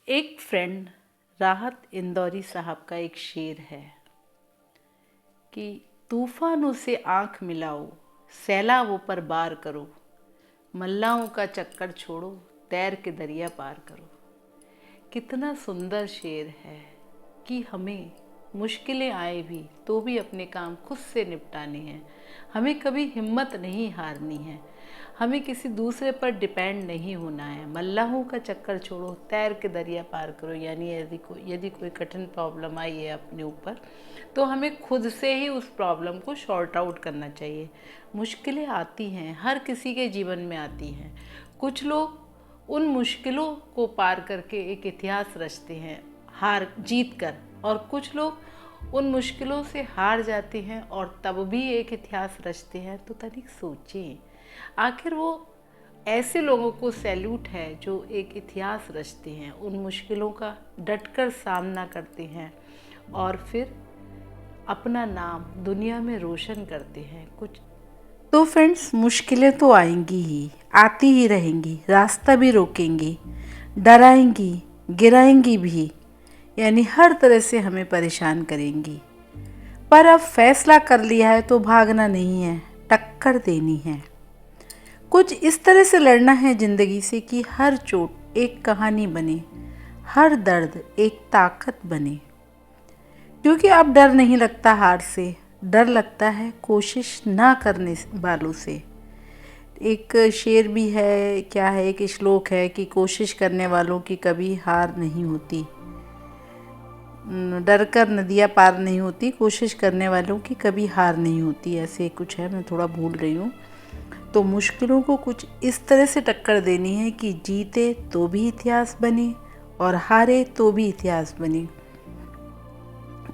एक फ्रेंड राहत इंदौरी साहब का एक शेर है कि तूफानों से आंख मिलाओ, सैलाबों पर बार करो, मल्लाहों का चक्कर छोड़ो, तैर के दरिया पार करो। कितना सुंदर शेर है कि हमें मुश्किलें आए भी तो भी अपने काम खुद से निपटाने हैं। हमें कभी हिम्मत नहीं हारनी है, हमें किसी दूसरे पर डिपेंड नहीं होना है। मल्लाहों का चक्कर छोड़ो, तैर के दरिया पार करो। यानी यदि कोई कठिन प्रॉब्लम आई है अपने ऊपर तो हमें खुद से ही उस प्रॉब्लम को शॉर्ट आउट करना चाहिए। मुश्किलें आती हैं, हर किसी के जीवन में आती हैं। कुछ लोग उन मुश्किलों को पार करके एक इतिहास रचते हैं हार जीत कर, और कुछ लोग उन मुश्किलों से हार जाते हैं और तब भी एक इतिहास रचते हैं। तो तनिक सोचें, आखिर वो ऐसे लोगों को सैल्यूट है जो एक इतिहास रचते हैं, उन मुश्किलों का डटकर सामना करते हैं और फिर अपना नाम दुनिया में रोशन करते हैं। तो फ्रेंड्स, मुश्किलें तो आएंगी ही, आती ही रहेंगी, रास्ता भी रोकेंगी, डराएंगी, गिराएंगी भी, यानी हर तरह से हमें परेशान करेंगी। पर अब फैसला कर लिया है तो भागना नहीं है, टक्कर देनी है। कुछ इस तरह से लड़ना है ज़िंदगी से कि हर चोट एक कहानी बने, हर दर्द एक ताकत बने। क्योंकि अब डर नहीं लगता हार से, डर लगता है कोशिश ना करने वालों से। एक शेर भी है, क्या है, एक श्लोक है कि कोशिश करने वालों की कभी हार नहीं होती, डर कर नदियाँ पार नहीं होती, कोशिश करने वालों की कभी हार नहीं होती, ऐसे कुछ है, मैं थोड़ा भूल रही हूँ। तो मुश्किलों को कुछ इस तरह से टक्कर देनी है कि जीते तो भी इतिहास बने और हारे तो भी इतिहास बने।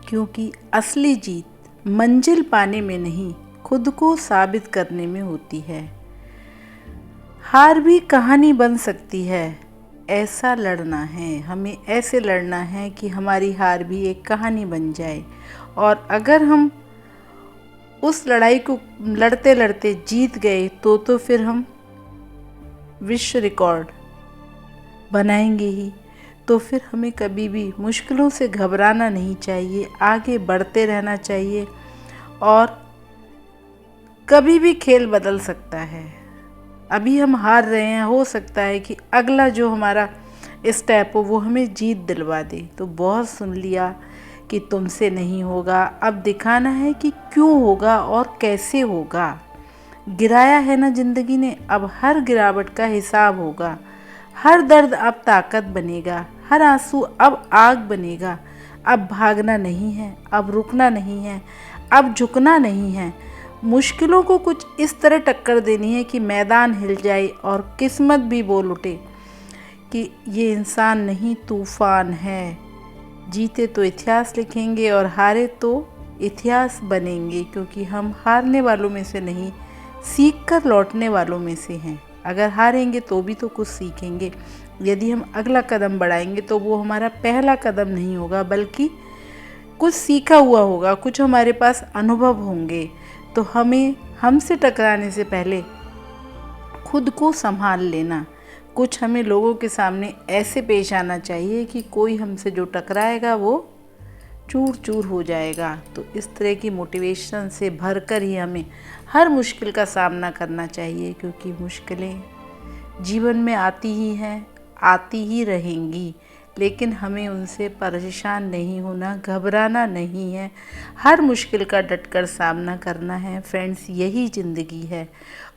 क्योंकि असली जीत मंजिल पाने में नहीं, खुद को साबित करने में होती है। हार भी कहानी बन सकती है, ऐसा लड़ना है हमें, ऐसे लड़ना है कि हमारी हार भी एक कहानी बन जाए। और अगर हम उस लड़ाई को लड़ते लड़ते जीत गए तो फिर हम विश्व रिकॉर्ड बनाएंगे ही। तो फिर हमें कभी भी मुश्किलों से घबराना नहीं चाहिए, आगे बढ़ते रहना चाहिए। और कभी भी खेल बदल सकता है। अभी हम हार रहे हैं, हो सकता है कि अगला जो हमारा स्टेप हो वो हमें जीत दिलवा दे। तो बहुत सुन लिया कि तुमसे नहीं होगा, अब दिखाना है कि क्यों होगा और कैसे होगा। गिराया है ना ज़िंदगी ने, अब हर गिरावट का हिसाब होगा। हर दर्द अब ताकत बनेगा, हर आंसू अब आग बनेगा। अब भागना नहीं है, अब रुकना नहीं है, अब झुकना नहीं है। मुश्किलों को कुछ इस तरह टक्कर देनी है कि मैदान हिल जाए और किस्मत भी बोल उठे कि ये इंसान नहीं, तूफान है। जीते तो इतिहास लिखेंगे और हारे तो इतिहास बनेंगे। क्योंकि हम हारने वालों में से नहीं, सीख कर लौटने वालों में से हैं। अगर हारेंगे तो भी तो कुछ सीखेंगे। यदि हम अगला कदम बढ़ाएंगे तो वो हमारा पहला कदम नहीं होगा, बल्कि कुछ सीखा हुआ होगा, कुछ हमारे पास अनुभव होंगे। तो हमें हमसे टकराने से पहले खुद को संभाल लेना। कुछ हमें लोगों के सामने ऐसे पेश आना चाहिए कि कोई हमसे जो टकराएगा वो चूर चूर हो जाएगा। तो इस तरह की मोटिवेशन से भरकर ही हमें हर मुश्किल का सामना करना चाहिए। क्योंकि मुश्किलें जीवन में आती ही हैं, आती ही रहेंगी, लेकिन हमें उनसे परेशान नहीं होना, घबराना नहीं है। हर मुश्किल का डटकर सामना करना है। फ्रेंड्स, यही ज़िंदगी है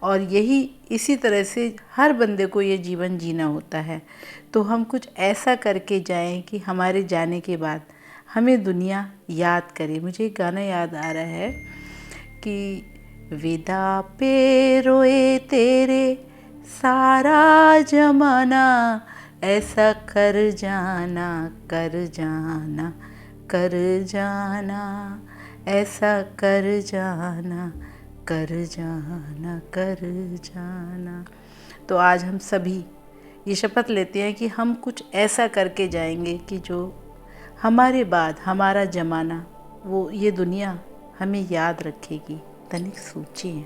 और यही इसी तरह से हर बंदे को ये जीवन जीना होता है। तो हम कुछ ऐसा करके जाएं कि हमारे जाने के बाद हमें दुनिया याद करे। मुझे एक गाना याद आ रहा है कि विदा पे रोए तेरे सारा जमाना, ऐसा कर जाना, कर जाना, कर जाना, ऐसा कर जाना, कर जाना, कर जाना। तो आज हम सभी ये शपथ लेते हैं कि हम कुछ ऐसा करके जाएंगे कि जो हमारे बाद हमारा ज़माना, वो ये दुनिया हमें याद रखेगी। तनिक सोचिए।